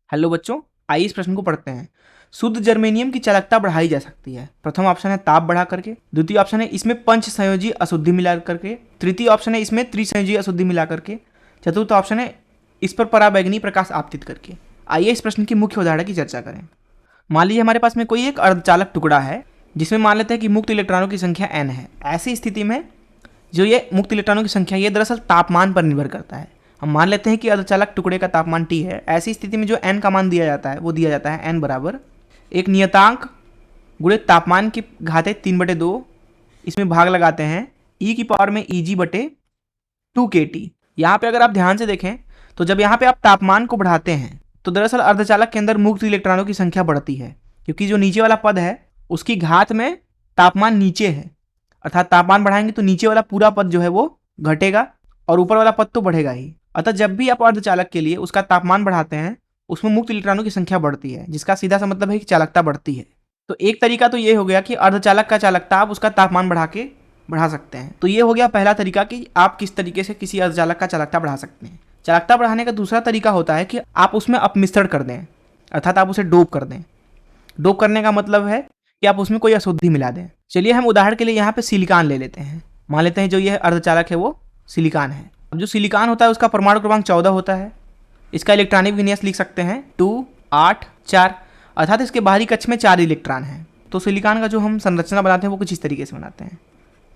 Hello बच्चों, आइए इस प्रश्न को पढ़ते हैं। शुद्ध जर्मेनियम की चालकता बढ़ाई जा सकती है। प्रथम ऑप्शन है ताप बढ़ा करके, द्वितीय ऑप्शन है इसमें पंच संयोजी अशुद्धि मिला करके, तृतीय ऑप्शन है इसमें त्रिसंयोजी अशुद्धि मिला करके, चतुर्थ ऑप्शन है इस पर पराबैंगनी प्रकाश आपतित करके। आइए इस प्रश्न की मुख्य उदाहरण की चर्चा करें। मान लीजिए हमारे पास में कोई एक अर्धचालक टुकड़ा है जिसमें मान लेते हैं कि मुक्त इलेक्ट्रॉनों की संख्या n है। ऐसी स्थिति में जो ये मुक्त इलेक्ट्रॉनों की संख्या ये दरअसल तापमान पर निर्भर करता है। हम मान लेते हैं कि अर्धचालक टुकड़े का तापमान T है। ऐसी स्थिति में जो n का मान दिया जाता है वो दिया जाता है n बराबर एक नियतांक गुणे तापमान की घाते 3/2, इसमें भाग लगाते हैं e की पावर में Eg बटे 2kT। यहाँ पे अगर आप ध्यान से देखें तो जब यहाँ पे आप तापमान को बढ़ाते हैं तो दरअसल अर्धचालक के अंदर मुक्त इलेक्ट्रॉनों की संख्या बढ़ती है, क्योंकि जो नीचे वाला पद है उसकी घात में तापमान नीचे है, अर्थात तापमान बढ़ाएंगे तो नीचे वाला पूरा पद जो है वो घटेगा और ऊपर वाला पद तो बढ़ेगा ही। अतः जब भी आप अर्धचालक के लिए उसका तापमान बढ़ाते हैं उसमें मुक्त इलेक्ट्रॉनों की संख्या बढ़ती है, जिसका सीधा सा मतलब है कि चालकता बढ़ती है। तो एक तरीका तो ये हो गया कि अर्धचालक का चालकता आप उसका तापमान बढ़ा सकते हैं। तो ये हो गया पहला तरीका कि आप किस तरीके से किसी अर्धचालक का चालकता बढ़ा सकते हैं। चालकता बढ़ाने का दूसरा तरीका होता है कि आप उसमें अपमिश्रण कर दें, अर्थात आप उसे डोप कर दें। डोप करने का मतलब है कि आप उसमें कोई अशुद्धि मिला दें। चलिए हम उदाहरण के लिए यहाँ पे सिलिकॉन ले लेते हैं। मान लेते हैं जो ये अर्धचालक है वो सिलिकॉन है। अब जो सिलिकॉन होता है उसका परमाणु क्रमांक 14 होता है। इसका इलेक्ट्रॉनिक विन्यास लिख सकते हैं 2, 8, 4, अर्थात इसके बाहरी कक्ष में 4 इलेक्ट्रॉन हैं। तो सिलिकॉन का जो हम संरचना बनाते हैं वो कुछ इस तरीके से बनाते हैं,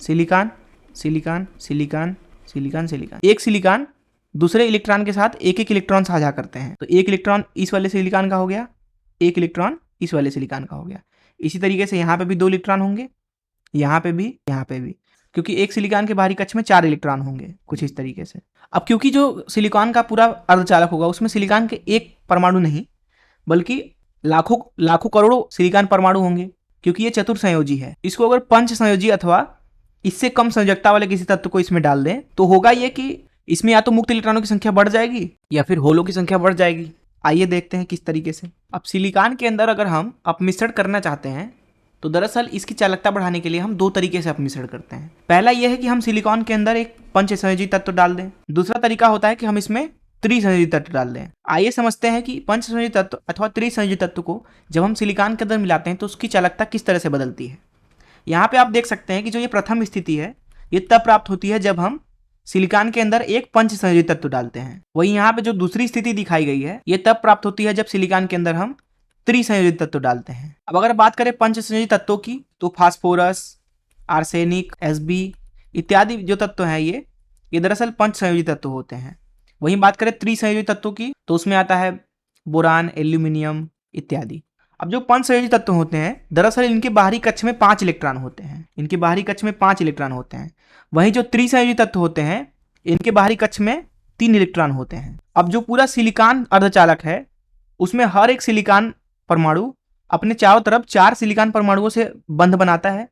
silicon silicon silicon silicon silicon. एक सिलिकॉन दूसरे इलेक्ट्रॉन के साथ एक एक इलेक्ट्रॉन साझा करते हैं, तो एक इलेक्ट्रॉन इस वाले सिलिकॉन का हो गया, एक इलेक्ट्रॉन इस वाले सिलिकॉन का हो गया। इसी तरीके से यहाँ पे भी 2 इलेक्ट्रॉन होंगे, यहाँ पे भी, यहाँ पे भी, क्योंकि एक सिलिकॉन के बाहरी कक्ष में 4 इलेक्ट्रॉन होंगे, कुछ इस तरीके से। अब क्योंकि जो सिलिकॉन का पूरा अर्धचालक होगा उसमें सिलिकॉन के एक परमाणु नहीं बल्कि लाखों करोड़ों सिलिकॉन परमाणु होंगे, क्योंकि ये चतुर्संयोजी है। इसको अगर पंच संयोजी अथवा इससे कम संयोजकता वाले किसी तत्व को इसमें डाल दें तो होगा ये कि इसमें या तो मुक्त इलेक्ट्रॉनों की संख्या बढ़ जाएगी या फिर होलों की संख्या बढ़ जाएगी। आइए देखते हैं किस तरीके से। अब सिलिकॉन के अंदर अगर हम अपमिश्रण करना चाहते हैं तो दरअसल इसकी चालकता बढ़ाने के लिए हम 2 तरीके से अपमिश्रण करते हैं। पहला यह है कि हम सिलिकॉन के अंदर एक पंच संयोजी तत्व डाल दें। दूसरा तरीका होता है कि हम इसमें त्रिसंयोजी तत्व डाल दें। आइए समझते हैं कि पंच संयोजी तत्व अथवा त्रिसंयोजी तत्व को जब हम सिलिकॉन के अंदर मिलाते हैं तो उसकी चालकता किस तरह से बदलती है। यहाँ पे आप देख सकते हैं कि जो ये प्रथम स्थिति है ये तब प्राप्त होती है जब हम सिलिकॉन के अंदर एक पंच संयोजी तत्व डालते हैं। वहीं यहाँ पे जो दूसरी स्थिति दिखाई गई है ये तब प्राप्त होती है जब सिलिकॉन के अंदर हम त्रिसंयोजी तत्व डालते हैं। अब अगर बात करें पंच संयोजी तत्वों की तो फास्फोरस, आर्सेनिक, Sb इत्यादि जो तत्व हैं ये दरअसल पंच संयोजी तत्व होते हैं। वहीं बात करें त्रिसंयोजी तत्वों की तो उसमें आता है बोरान, एल्यूमिनियम इत्यादि। अब जो पंच संयोजी तत्व होते हैं दरअसल इनके बाहरी कक्ष में 5 इलेक्ट्रॉन होते हैं, इनके बाहरी कक्ष में 5 इलेक्ट्रॉन होते हैं। वहीं जो त्रिसंयोजी तत्व होते हैं इनके बाहरी कक्ष में 3 इलेक्ट्रॉन होते हैं। अब जो पूरा सिलिकॉन अर्धचालक है उसमें हर एक सिलिकॉन परमाणु अपने चारों तरफ 4 सिलिकॉन परमाणुओं से बंध बनाता है,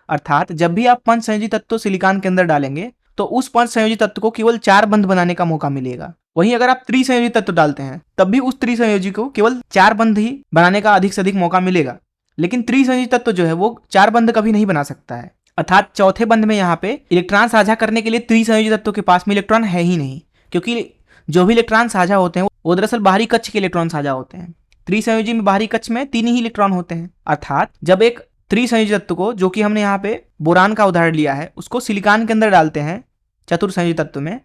अर्थात जब भी आप पंच संयोजी तत्व सिलिकॉन के अंदर डालेंगे तो उस पंच संयोजी तत्व को केवल 4 बंध बनाने का मौका मिलेगा। वहीं अगर आप त्रिसंयोजी तत्व डालते हैं तब भी उस त्रिसंयोजी को केवल 4 बंध ही बनाने का अधिक से अधिक मौका मिलेगा, लेकिन त्रिसंयोजी तत्व जो है वो 4 बंध कभी नहीं बना सकता है। अर्थात चौथे बंध में यहाँ पे इलेक्ट्रॉन साझा करने के लिए त्रिसंयोजी तत्व के पास में इलेक्ट्रॉन है ही नहीं, क्योंकि जो भी इलेक्ट्रॉन साझा होते हैं वो दरअसल बाहरी कक्ष के इलेक्ट्रॉन साझा होते हैं। त्रिसंयोजी में बाहरी कक्ष में 3 ही इलेक्ट्रॉन होते हैं। अर्थात जब एक त्रिसंयोजी तत्व को, जो कि हमने यहाँ पे बोरान का उदाहरण लिया है, उसको सिलिकॉन के अंदर डालते हैं चतुर्संयोजी तत्व में,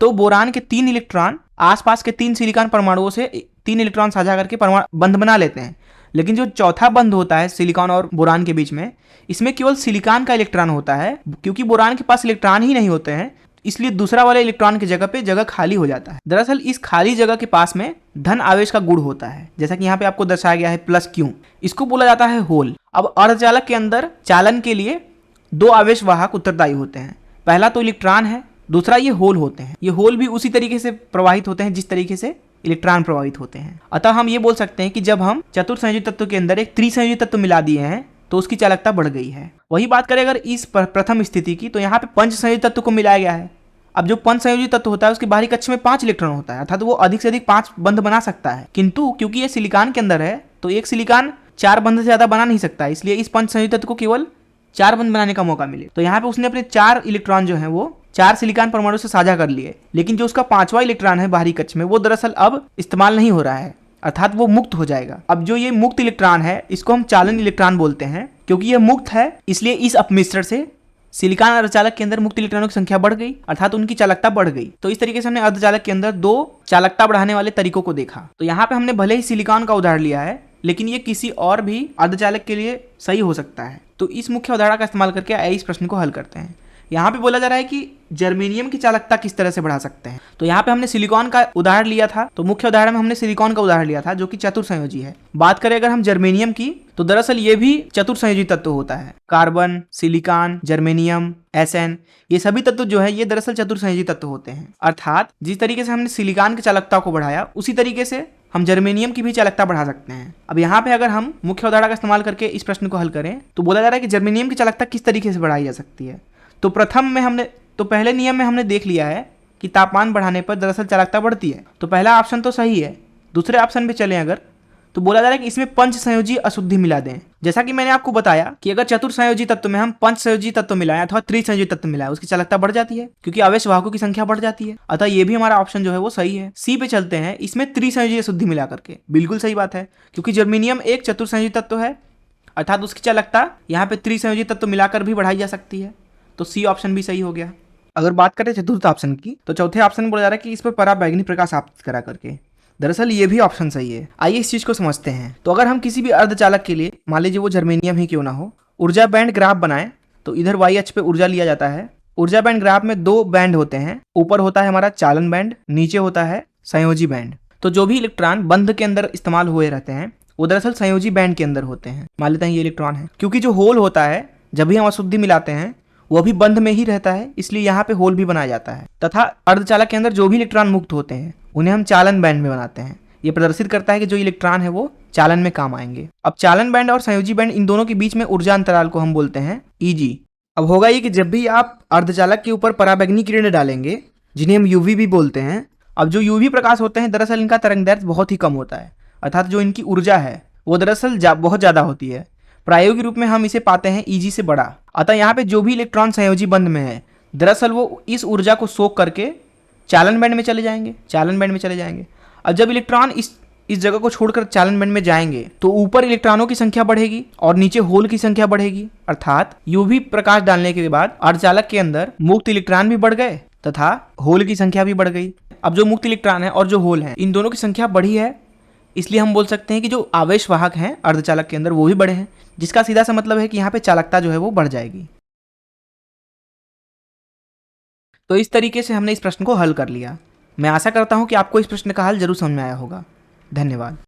तो बोरान के 3 इलेक्ट्रॉन आसपास के 3 सिलिकॉन परमाणुओं से 3 इलेक्ट्रॉन साझा करके बंध बना लेते हैं। लेकिन जो चौथा बंध होता है सिलिकॉन और बोरान के बीच में, इसमें केवल सिलिकॉन का इलेक्ट्रॉन होता है। क्योंकि बोरान के पास इलेक्ट्रॉन ही नहीं होते हैं इसलिए दूसरा वाले इलेक्ट्रॉन की जगह पे जगह खाली हो जाता है। दरअसल इस खाली जगह के पास में धन आवेश का गुण होता है, जैसा कि यहाँ पे आपको दर्शाया गया है +Q। इसको बोला जाता है होल। अब अर्धचालक के अंदर चालन के लिए 2 आवेश वाहक उत्तरदायी होते हैं। पहला तो इलेक्ट्रॉन है, दूसरा ये होल होते हैं। ये होल भी उसी तरीके से प्रवाहित होते हैं जिस तरीके से इलेक्ट्रॉन प्रवाहित होते हैं। अतः हम ये बोल सकते हैं कि जब हम चतुर्संयोजी तत्व के अंदर एक त्रिसंयोजी तत्व मिला दिए हैं तो उसकी चालकता बढ़ गई है। वही बात करें अगर इस प्रथम स्थिति की तो यहाँ पे पंच संयोजी तत्व को मिलाया गया है। अब जो पंच संयोजी तत्व होता है उसके बाहरी कक्ष में 5 इलेक्ट्रॉन होता है, अर्थात वो अधिक से अधिक 5 बंध बना सकता है, किंतु क्योंकि ये सिलिकॉन के अंदर है तो एक सिलिकॉन 4 बंध से ज्यादा बना नहीं सकता, इसलिए इस पंच संयोजी तत्व को केवल 4 बंध बनाने का मौका मिले। तो यहाँ पे उसने अपने 4 इलेक्ट्रॉन जो है वो 4 सिलिकॉन परमाणु से साझा कर लिए, लेकिन जो उसका 5वां इलेक्ट्रॉन है बाहरी कक्ष में वो दरअसल अब इस्तेमाल नहीं हो रहा है। अर्थात वो मुक्त हो जाएगा। अब जो ये मुक्त इलेक्ट्रॉन है इसको हम चालन इलेक्ट्रॉन बोलते हैं। क्योंकि ये मुक्त है इसलिए इस अपमिश्रण से सिलिकॉन अर्धचालक के अंदर मुक्त इलेक्ट्रॉनों की संख्या बढ़ गई, अर्थात उनकी चालकता बढ़ गई। तो इस तरीके से हमने अर्धचालक के अंदर दो चालकता बढ़ाने वाले तरीकों को देखा। तो यहाँ पे हमने भले ही सिलिकॉन का उदाहरण लिया है, लेकिन ये किसी और भी अर्धचालक के लिए सही हो सकता है। तो इस मुख्य उदाहरण का इस्तेमाल करके आइए इस प्रश्न को हल करते हैं। यहाँ पे बोला जा रहा है कि जर्मेनियम की चालकता किस तरह से बढ़ा सकते हैं। तो यहाँ पे हमने सिलिकॉन का उदाहरण लिया था, तो मुख्य उदाहरण में हमने सिलिकॉन का उदाहरण लिया था जो कि चतुर्संयोजी है। बात करें अगर हम जर्मेनियम की, तो दरअसल ये भी चतुर्संयोजी तत्व होता है। कार्बन, सिलिकॉन, जर्मेनियम, एसएन, ये सभी तत्व जो है ये दरअसल चतुर्संयोजी तत्व होते हैं। अर्थात जिस तरीके से हमने सिलिकॉन की चालकता को बढ़ाया उसी तरीके से हम जर्मेनियम की भी चालकता बढ़ा सकते हैं। अब यहाँ पे अगर हम मुख्य उदाहरण का इस्तेमाल करके इस प्रश्न को हल करें तो बोला जा रहा है कि जर्मेनियम की चालकता किस तरीके से बढ़ाई जा सकती है। तो पहले नियम में हमने देख लिया है कि तापमान बढ़ाने पर दरअसल चालकता बढ़ती है। तो पहला ऑप्शन तो सही है। दूसरे ऑप्शन पे चलें अगर, तो बोला जा रहा है कि इसमें पंच संयोजी अशुद्धि मिला दें। जैसा कि मैंने आपको बताया कि अगर चतुर्संयोजी तत्व में हम पंच संयोजी तत्व मिलाएं अथवा त्रिसंयोजी तत्व मिलाएं उसकी चालकता बढ़ जाती है, क्योंकि आवेश वाहकों की संख्या बढ़ जाती है। अतः ये भी हमारा ऑप्शन जो है वो सही है। सी पे चलते हैं, इसमें त्रिसंयोजी अशुद्धि मिला करके। बिल्कुल सही बात है, क्योंकि जर्मेनियम एक चतुर्संयोजी तत्व है, अर्थात उसकी चालकता यहाँ पे त्रिसंयोजी तत्व मिलाकर भी बढ़ाई जा सकती है। तो सी ऑप्शन भी सही हो गया। अगर बात करें चतुर्थ ऑप्शन की, तो चौथे ऑप्शन में बोला जा रहा है कि इस पर पराबैंगनी प्रकाश आपतित करा करके। दरअसल ये भी ऑप्शन सही है। आइए इस चीज को समझते हैं। तो अगर हम किसी भी अर्धचालक के लिए, मान लीजिए वो जर्मेनियम ही क्यों ना हो, ऊर्जा बैंड ग्राफ बनाएं, तो इधर वाई अक्ष पे ऊर्जा लिया जाता है। ऊर्जा बैंड ग्राफ में दो बैंड होते हैं, ऊपर होता है हमारा चालन बैंड, नीचे होता है संयोजी बैंड। तो जो भी इलेक्ट्रॉन बंध के अंदर इस्तेमाल हुए रहते हैं वो दरअसल संयोजी बैंड के अंदर होते हैं। मान लेते हैं ये इलेक्ट्रॉन है, क्योंकि जो होल होता है जब भी हम अशुद्धि मिलाते हैं वो भी बंध में ही रहता है, इसलिए यहाँ पे होल भी बनाया जाता है। तथा अर्धचालक के अंदर जो भी इलेक्ट्रॉन मुक्त होते हैं उन्हें हम चालन बैंड में बनाते हैं। ये प्रदर्शित करता है कि जो इलेक्ट्रॉन है वो चालन में काम आएंगे। अब चालन बैंड और संयोजी बैंड इन दोनों के बीच में ऊर्जा अंतराल को हम बोलते हैं Eg। अब होगा ये कि जब भी आप अर्धचालक के ऊपर पराबैंगनी किरणें डालेंगे, जिन्हें हम यूवी भी बोलते हैं, अब जो यूवी प्रकाश होते हैं दरअसल इनका तरंगदैर्ध्य बहुत ही कम होता है, अर्थात जो इनकी ऊर्जा है वो दरअसल बहुत ज्यादा होती है। प्रायोगिक रूप में हम इसे पाते हैं Eg से बड़ा। अतः यहाँ पे जो भी इलेक्ट्रॉन संयोजी बंध में है दरअसल वो इस ऊर्जा को सोख करके चालन बैंड में चले जाएंगे। अब जब इलेक्ट्रॉन इस जगह को छोड़कर चालन बैंड में जाएंगे तो ऊपर इलेक्ट्रॉनों की संख्या बढ़ेगी और नीचे होल की संख्या बढ़ेगी, अर्थात यूवी प्रकाश डालने के बाद अर्धचालक के अंदर मुक्त इलेक्ट्रॉन भी बढ़ गए तथा होल की संख्या भी बढ़ गई। अब जो मुक्त इलेक्ट्रॉन है और जो होल है इन दोनों की संख्या बढ़ी है, इसलिए हम बोल सकते हैं कि जो आवेश वाहक हैं अर्धचालक के अंदर वो भी बढ़े हैं, जिसका सीधा सा मतलब है कि यहाँ पे चालकता जो है वो बढ़ जाएगी। तो इस तरीके से हमने इस प्रश्न को हल कर लिया। मैं आशा करता हूँ कि आपको इस प्रश्न का हल जरूर समझ में आया होगा। धन्यवाद।